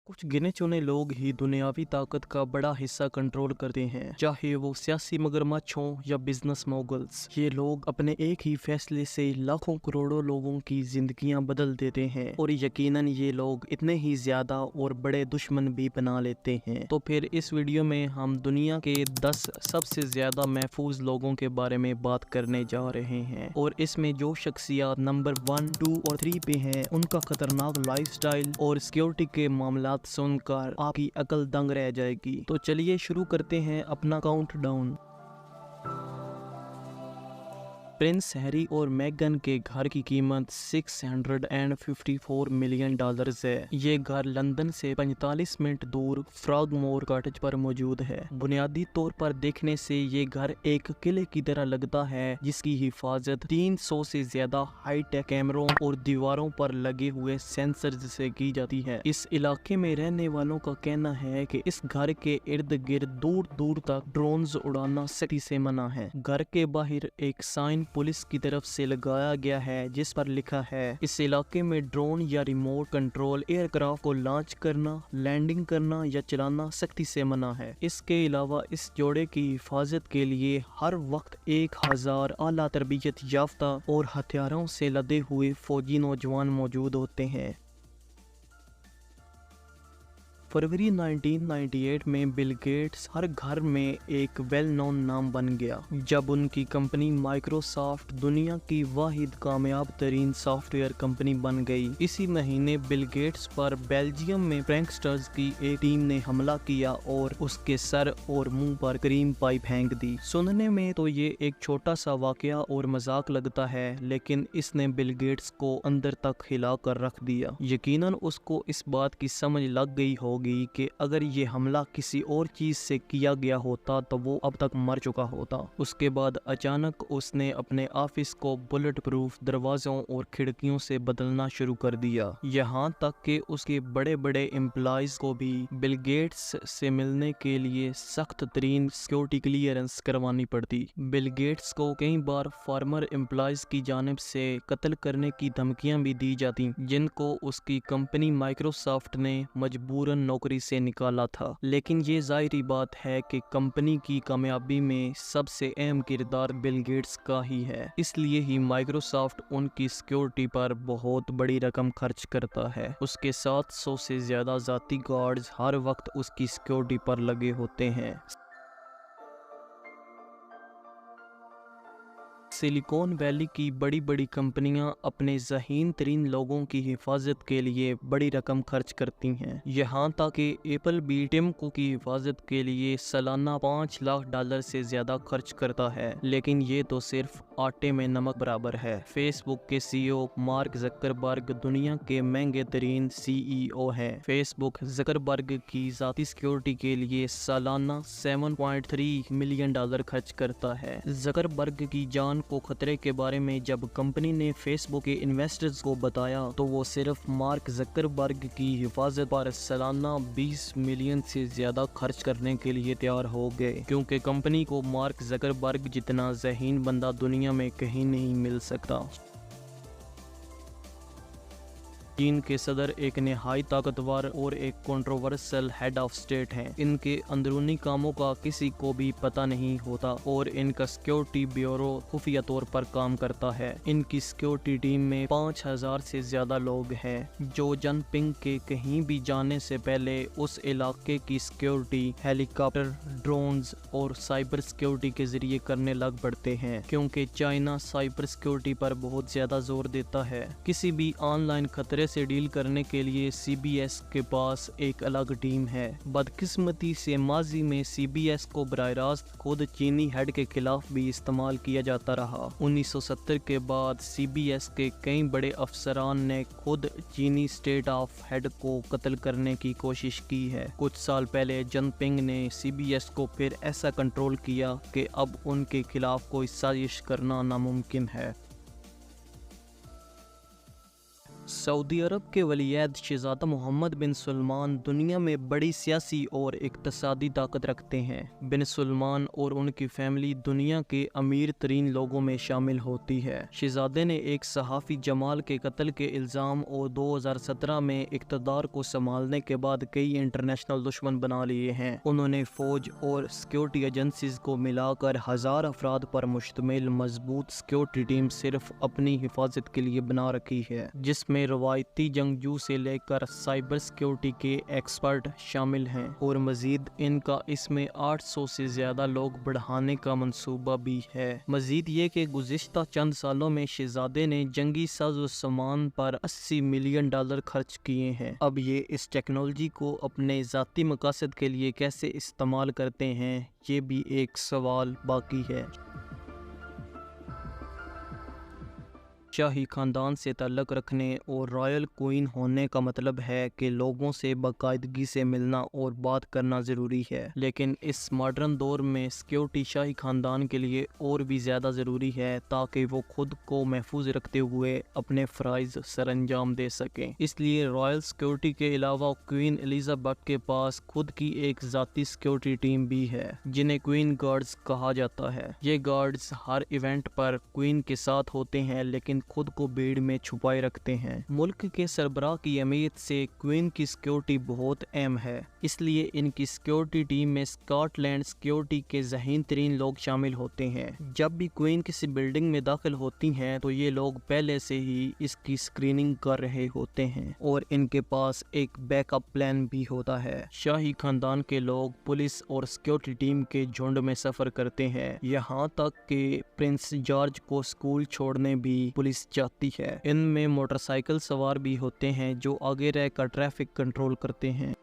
कुछ गिने चुने लोग ही दुनियावी ताकत का बड़ा हिस्सा कंट्रोल करते हैं, चाहे वो सियासी मगरमच्छ हों या बिजनेस मोगल्स। ये लोग अपने एक ही फैसले से लाखों करोड़ों लोगों की जिंदगियां बदल देते हैं और यकीनन ये लोग इतने ही ज्यादा और बड़े दुश्मन भी बना लेते हैं। तो फिर इस वीडियो में हम दुनिया के 10 सबसे ज्यादा महफूज लोगों के बारे में बात करने जा रहे हैं और इसमें जो शख्सियत नंबर 1, 2 और 3 पे हैं, उनका खतरनाक लाइफस्टाइल और सिक्योरिटी के मामलात सुनकर आपकी अकल दंग रह जाएगी। तो चलिए शुरू करते हैं अपना काउंटडाउन। प्रिंस हैरी और मेगन के घर की कीमत $654 मिलियन है। ये घर लंदन से 45 मिनट दूर फ्रॉगमोर कॉटेज पर मौजूद है। बुनियादी तौर पर देखने से ये घर एक किले की तरह लगता है, जिसकी हिफाजत 300 से ज्यादा हाईटेक कैमरों और दीवारों पर लगे हुए सेंसर से की जाती है। इस इलाके में रहने वालों का कहना है कि इस घर के इर्द गिर्द दूर दूर तक ड्रोन्स उड़ाना सख्ती से मना है। घर के बाहर एक साइन पुलिस की तरफ से लगाया गया है, जिस पर लिखा है इस इलाके में ड्रोन या रिमोट कंट्रोल एयरक्राफ्ट को लॉन्च करना, लैंडिंग करना या चलाना सख्ती से मना है। इसके अलावा इस जोड़े की हिफाजत के लिए हर वक्त 1000 आला तरबियत याफ्ता और हथियारों से लदे हुए फौजी नौजवान मौजूद होते हैं। फरवरी 1998 में बिल गेट्स हर घर में एक वेल नोन नाम बन गया, जब उनकी कंपनी माइक्रोसॉफ्ट दुनिया की वाहिद कामयाब तरीन सॉफ्टवेयर कंपनी बन गई। इसी महीने बिल गेट्स पर बेल्जियम में प्रैंकस्टर्स की एक टीम ने हमला किया और उसके सर और मुंह पर क्रीम पाई फेंक दी। सुनने में तो ये एक छोटा सा वाकया और मजाक लगता है, लेकिन इसने बिल गेट्स को अंदर तक हिला कर रख दिया। यकीनन उसको इस बात की समझ लग गई हो कि अगर ये हमला किसी और चीज से किया गया होता तो वो अब तक मर चुका होता। उसके बाद अचानक उसने अपने ऑफिस को बुलेट प्रूफ दरवाजों और खिड़कियों से बदलना शुरू कर दिया, यहाँ तक कि उसके बड़े बड़े एम्प्लॉइज को भी बिल गेट्स से मिलने के लिए सख्त तरीन सिक्योरिटी क्लियरेंस करवानी पड़ती। बिल गेट्स को कई बार फार्मर एम्प्लॉइज की जानिब से कत्ल करने की धमकियां भी दी जाती, जिनको उसकी कंपनी माइक्रोसॉफ्ट ने मजबूरन नौकरी से निकाला था। लेकिन ये जाहिर बात है कि कंपनी की कामयाबी में सबसे अहम किरदार बिल गेट्स का ही है, इसलिए ही माइक्रोसॉफ्ट उनकी सिक्योरिटी पर बहुत बड़ी रकम खर्च करता है। उसके 700 से ज्यादा जाती गार्ड्स हर वक्त उसकी सिक्योरिटी पर लगे होते हैं। सिलिकॉन वैली की बड़ी बड़ी कंपनियां अपने ज़हीन तरीन लोगों की हिफाजत के लिए बड़ी रकम खर्च करती हैं। यहाँ तक कि एप्पल भी टिम कुक की हिफाजत के लिए सालाना $5 लाख से ज्यादा खर्च करता है, लेकिन ये तो सिर्फ आटे में नमक बराबर है। फेसबुक के CEO मार्क ज़करबर्ग दुनिया के महंगे तरीन CEO हैं। फेसबुक ज़करबर्ग की ज़ाती सिक्योरिटी के लिए सालाना $7.3 मिलियन खर्च करता है। ज़करबर्ग की जान को खतरे के बारे में जब कंपनी ने फेसबुक के इन्वेस्टर्स को बताया, तो वो सिर्फ मार्क ज़करबर्ग की हिफाजत पर सालाना 20 मिलियन से ज्यादा खर्च करने के लिए तैयार हो गए, क्योंकि कंपनी को मार्क ज़करबर्ग जितना ज़हीन बंदा दुनिया में कहीं नहीं मिल सकता। चीन के सदर एक नहायत ताकतवर और एक कंट्रोवर्शियल हेड ऑफ स्टेट हैं। इनके अंदरूनी कामों का किसी को भी पता नहीं होता और इनका सिक्योरिटी ब्यूरो खुफिया तौर पर काम करता है। इनकी सिक्योरिटी टीम में 5000 से ज्यादा लोग हैं, जो जिनपिंग के कहीं भी जाने से पहले उस इलाके की सिक्योरिटी हेलीकॉप्टर, ड्रोन्स और साइबर सिक्योरिटी के जरिए करने लग पड़ते हैं, क्योंकि चाइना साइबर सिक्योरिटी पर बहुत ज्यादा जोर देता है। किसी भी ऑनलाइन खतरे से डील करने के लिए CBS के पास एक अलग टीम है। बदकिस्मती से माजी में CBS को बराह रास्त खुद चीनी हेड के खिलाफ भी इस्तेमाल किया जाता रहा। 1970 के बाद CBS के कई बड़े अफसरान ने खुद चीनी स्टेट ऑफ हेड को कत्ल करने की कोशिश की है। कुछ साल पहले जिनपिंग ने CBS को फिर ऐसा कंट्रोल किया कि अब उनके खिलाफ कोई साजिश करना नामुमकिन है। सऊदी अरब के वलीयद शहज़ादा मोहम्मद बिन सलमान दुनिया में बड़ी सियासी और इक़्तिसादी ताकत रखते हैं। बिन सलमान और उनकी फैमिली दुनिया के अमीर तरीन लोगों में शामिल होती है। शहज़ादे ने एक सहाफ़ी जमाल के कत्ल के इल्ज़ाम और 2017 में इक़्तिदार को संभालने के बाद कई इंटरनेशनल दुश्मन बना लिए हैं। उन्होंने फ़ौज और सिक्योरिटी एजेंसीज़ को मिलाकर 1000 अफराद पर मुश्तमिल मजबूत सिक्योरिटी टीम सिर्फ अपनी हिफाजत के लिए बना रखी है, जिसमें रवायती जंगजू से लेकर साइबर सिक्योरिटी के एक्सपर्ट शामिल हैं और मजीद इनका इसमें 800 से ज़्यादा लोग बढ़ाने का मंसूबा भी है। मजीद ये कि गुज़िश्ता चंद सालों में शहज़ादे ने जंगी साजो सामान पर $80 मिलियन खर्च किए हैं। अब ये इस टेक्नोलॉजी को अपने ज़ाती मकासद के लिए कैसे इस्तेमाल करते हैं, ये भी एक सवाल बाकी है। शाही ख़ानदान से ताल्लुक़ रखने और रॉयल क्वीन होने का मतलब है कि लोगों से बाकायदगी से मिलना और बात करना ज़रूरी है, लेकिन इस मॉडर्न दौर में सिक्योरिटी शाही ख़ानदान के लिए और भी ज़्यादा ज़रूरी है ताकि वो खुद को महफूज रखते हुए अपने फ़राइज़ सरअंजाम दे सकें। इसलिए रॉयल सिक्योरिटी के अलावा क्वीन एलिज़ाबेथ के पास खुद की एक ज़ाती सिक्योरिटी टीम भी है, जिन्हें क्वीन गार्ड्स कहा जाता है। ये गार्ड्स हर इवेंट पर क्वीन के साथ होते हैं, लेकिन खुद को भीड़ में छुपाए रखते हैं। मुल्क के सरबराह की अहमियत से क्वीन की सिक्योरिटी बहुत अहम है, इसलिए इनकी सिक्योरिटी टीम में स्कॉटलैंड सिक्योरिटी के ज़हीन तरीन लोग शामिल होते हैं। जब भी क्वीन किसी बिल्डिंग में दाखिल होती हैं तो ये लोग पहले से ही इसकी स्क्रीनिंग कर रहे होते हैं और इनके पास एक बैकअप प्लान भी होता है। शाही खानदान के लोग पुलिस और सिक्योरिटी टीम के झुंड में सफ़र करते हैं, यहाँ तक कि प्रिंस जॉर्ज को स्कूल छोड़ने भी पुलिस जाती है। इनमें मोटरसाइकिल सवार भी होते हैं जो आगे रहकर ट्रैफिक कंट्रोल करते हैं।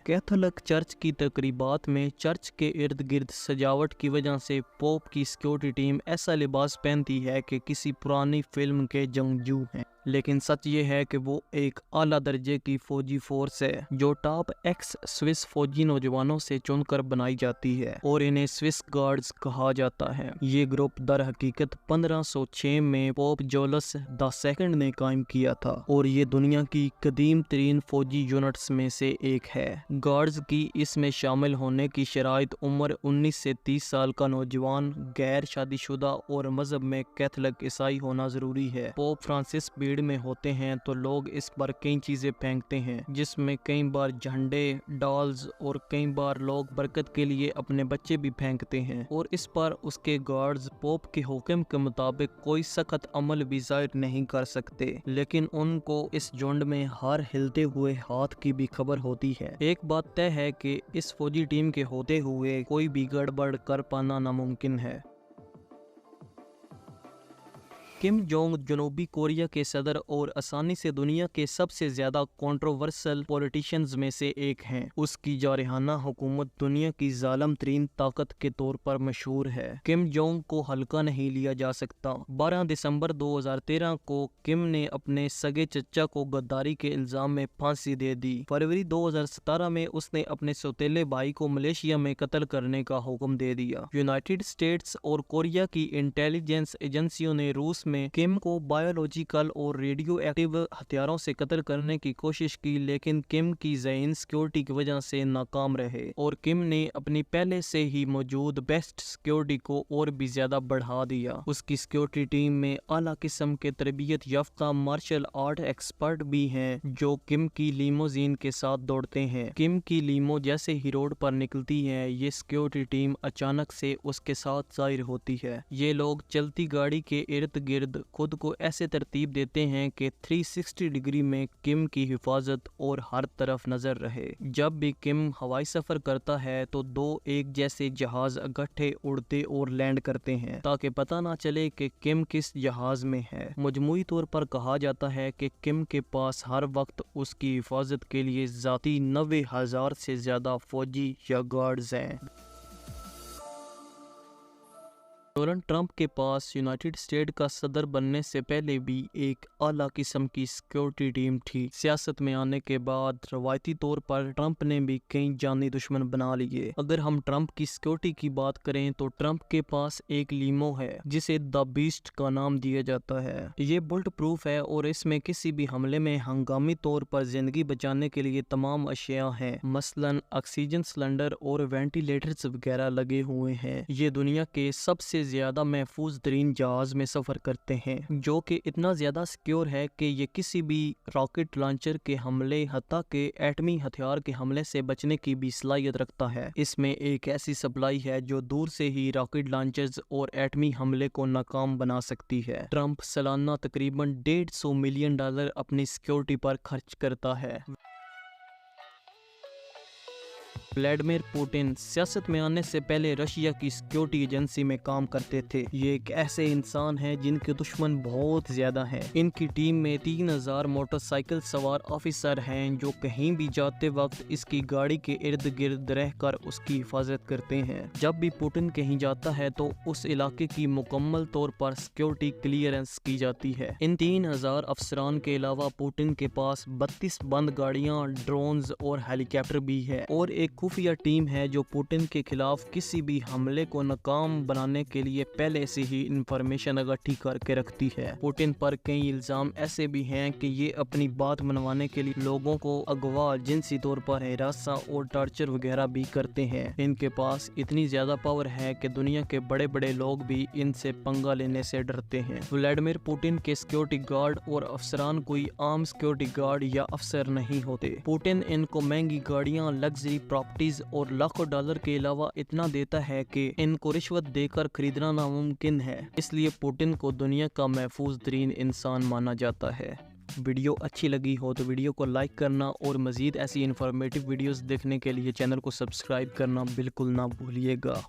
कैथोलिक चर्च की तकरीबात में चर्च के इर्द गिर्द सजावट की वजह से पोप की सिक्योरिटी टीम ऐसा लिबास पहनती है कि किसी पुरानी फिल्म के जंगजू हैं, लेकिन सच ये है कि वो एक आला दर्जे की फौजी फोर्स है जो टॉप एक्स स्विस फौजी नौजवानों से चुनकर बनाई जाती है और इन्हें स्विस गार्ड्स कहा जाता है। ये ग्रुप दर हकीकत 1506 में पोप जोलस II ने कायम किया था और ये दुनिया की कदीम तरीन फौजी यूनिट्स में से एक है। गार्ड्स की इसमें शामिल होने की शराइत उम्र 19 से 30 साल का नौजवान, गैर शादीशुदा और मजहब में कैथोलिक ईसाई होना जरूरी है। पोप फ्रांसिस भीड़ में होते हैं तो लोग इस पर कई चीजें फेंकते हैं, जिसमें कई बार झंडे, डॉल्स और कई बार लोग बरकत के लिए अपने बच्चे भी फेंकते हैं और इस पर उसके गार्ड्स पोप के हुक्म के मुताबिक कोई सख्त अमल भी जाहिर नहीं कर सकते, लेकिन उनको इस झुंड में हर हिलते हुए हाथ की भी खबर होती है। एक बात तय है कि इस फौजी टीम के होते हुए कोई भी गड़बड़ कर पाना नामुमकिन है। किम जोंग जनूबी कोरिया के सदर और आसानी से दुनिया के सबसे ज्यादा कंट्रोवर्शियल पॉलिटिशियंस में से एक हैं। उसकी जारहाना हुकूमत दुनिया की जालिम तरीन ताकत के तौर पर मशहूर है। किम जोंग को हल्का नहीं लिया जा सकता। 12 दिसंबर 2013 को किम ने अपने सगे चचा को गद्दारी के इल्जाम में फांसी दे दी। फरवरी 2017 में उसने अपने सौतेले भाई को मलेशिया में कत्ल करने का हुक्म दे दिया। यूनाइटेड स्टेट्स और कोरिया की इंटेलिजेंस एजेंसियों ने रूस में किम को बायोलॉजिकल और रेडियो एक्टिव हथियारों से कत्ल करने की कोशिश की, लेकिन किम की ज़हीन सिक्योरिटी की वजह से नाकाम रहे और किम ने अपनी पहले से ही मौजूद बेस्ट सिक्योरिटी को और भी ज्यादा बढ़ा दिया। उसकी सिक्योरिटी टीम में आला किस्म के तरबियत याफ्ता मार्शल आर्ट एक्सपर्ट भी हैं जो किम की लीमोजीन के साथ दौड़ते हैं। किम की लीमो जैसे ही रोड पर निकलती है, ये सिक्योरिटी टीम अचानक से उसके साथ जाहिर होती है। ये लोग चलती गाड़ी के इर्द गिर्द खुद को ऐसे तरतीब देते हैं कि 360 डिग्री में किम की हिफाजत और हर तरफ नजर रहे। जब भी किम हवाई सफर करता है तो दो एक जैसे जहाज इकट्ठे उड़ते और लैंड करते हैं ताकि पता ना चले कि किम किस जहाज में है। मजमूई तौर पर कहा जाता है कि किम के पास हर वक्त उसकी हिफाजत के लिए जाती 90,000 से ज्यादा फौजी या गार्ड्स हैं। डोनाल्ड ट्रंप के पास यूनाइटेड स्टेट का सदर बनने से पहले भी एक आला किस्म की सिक्योरिटी टीम थी। सियासत में आने के बाद रवायती तौर पर ट्रंप ने भी कई जानी दुश्मन बना लिए। अगर हम ट्रंप की सिक्योरिटी की बात करें तो ट्रंप के पास एक लीमो है जिसे द बीस्ट का नाम दिया जाता है। ये बुलेट प्रूफ है और इसमें किसी भी हमले में हंगामी तौर पर जिंदगी बचाने के लिए तमाम अशिया हैं, मसलन ऑक्सीजन सिलेंडर और वेंटिलेटर्स वगैरह लगे हुए हैं। ये दुनिया के सबसे ज्यादा महफूज तरीन जहाज में सफर करते हैं, जो कि इतना ज्यादा सिक्योर है कि ये किसी भी रॉकेट लॉन्चर के हमले हत्ता के एटमी हथियार के हमले से बचने की भी सलाहियत रखता है। इसमें एक ऐसी सप्लाई है जो दूर से ही रॉकेट लॉन्चर्स और एटमी हमले को नाकाम बना सकती है। ट्रंप सालाना तकरीबन $150 मिलियन अपनी सिक्योरिटी पर खर्च करता है। व्लादिमीर पुतिन सियासत में आने से पहले रशिया की सिक्योरिटी एजेंसी में काम करते थे। ये एक ऐसे इंसान हैं जिनके दुश्मन बहुत ज्यादा हैं। इनकी टीम में 3000 मोटरसाइकिल सवार ऑफिसर हैं जो कहीं भी जाते वक्त इसकी गाड़ी के इर्द गिर्द रहकर उसकी हिफाजत करते हैं। जब भी पुतिन कहीं जाता है तो उस इलाके की मुकम्मल तौर पर सिक्योरिटी क्लियरेंस की जाती है। इन 3000 अफसरान के अलावा पुतिन के पास 32 बंद गाड़ियां, ड्रोन्स और हेलीकॉप्टर भी है और एक खुफिया टीम है जो पुतिन के खिलाफ किसी भी हमले को नाकाम बनाने के लिए पहले से ही इंफॉर्मेशन इकट्ठी करके रखती है। पुतिन पर कई इल्जाम ऐसे भी हैं कि ये अपनी बात मनवाने के लिए लोगों को अगवा, जिनसी तौर पर हिरासा और टॉर्चर वगैरह भी करते हैं। इनके पास इतनी ज्यादा पावर है कि दुनिया के बड़े बड़े लोग भी इनसे पंगा लेने से डरते हैं। व्लादिमीर पुतिन के सिक्योरिटी गार्ड और अफसरान कोई आम सिक्योरिटी गार्ड या अफसर नहीं होते। पुतिन इनको महंगी गाड़ियां, लग्जरी प्रॉपर्टीज और लाखों डॉलर के अलावा इतना देता है कि इनको रिश्वत देकर खरीदना नामुमकिन है। इसलिए पुतिन को दुनिया का महफूज तरीन इंसान माना जाता है। वीडियो अच्छी लगी हो तो वीडियो को लाइक करना और मज़ीद ऐसी इन्फॉर्मेटिव वीडियोस देखने के लिए चैनल को सब्सक्राइब करना बिल्कुल ना भूलिएगा।